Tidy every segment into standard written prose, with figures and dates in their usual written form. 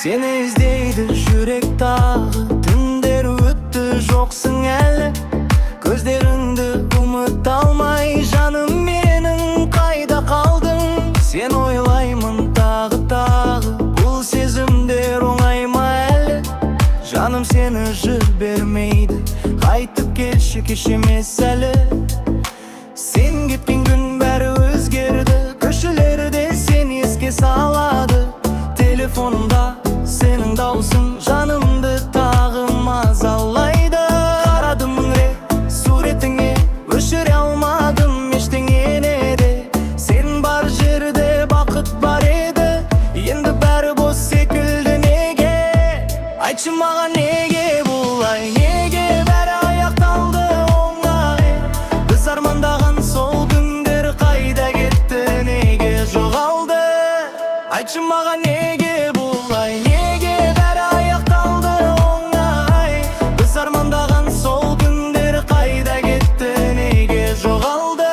Seni izleydi жүрек тағы, түндер өтті жоқсың әлі. Көздеріңді ұмыта алмай, жаным менің қайда қалдың? Сен ойлаймын тағы, бұл сезімдер оңай ма әлі? Жаным сені жібермейді, қайтып келші, кеш емес әлі. Сен кеткен күн бәрі өзгерді, көшелерде сен еске салады. Телефонымда сенің даусың жанымды тағы мазалайды. Қарадым мың рет суретіңе, өшіре алмадым ештеңені де. Сен бар жерде бақыт бар еді, енді бәрі бос секілді неге? Айтшы маған неге бұлай, неге бәрі аяқталды оңай? Біз армандаған сол күндер қайда кетті, неге жоғалды? Айтшы маған неге бұлай, неге бәрі аяқталды оңай? Біз армандаған сол күндер қайда кетті, неге жоғалды?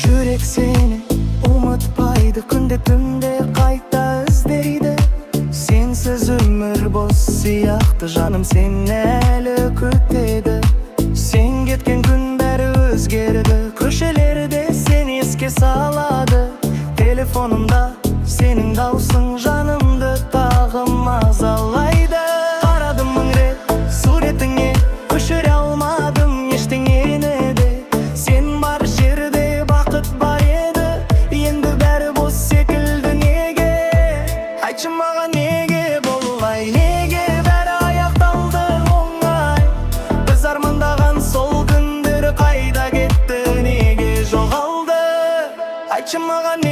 Жүрек сені ұмытпайды, күнде түнде қайта іздейді. Сенсіз өмір бос сияқты, жаным сен әлі күтеді. Сен кеткен күн бәрі өзгерді, көшелерде сен еске салады. Телефонымда сенің даусың жанымды тағы мазалайды. Қарадым мың рет суретіңе, өшіре алмадым ештеңені де. Сен бар жерде бақыт бар еді, енді бәрі бос секілді неге? Айтшы маған неге бұлай, неге бәрі аяқталды оңай? Біз армандаған сол күндер қайда кетті, неге жоғалды? Айтшы маған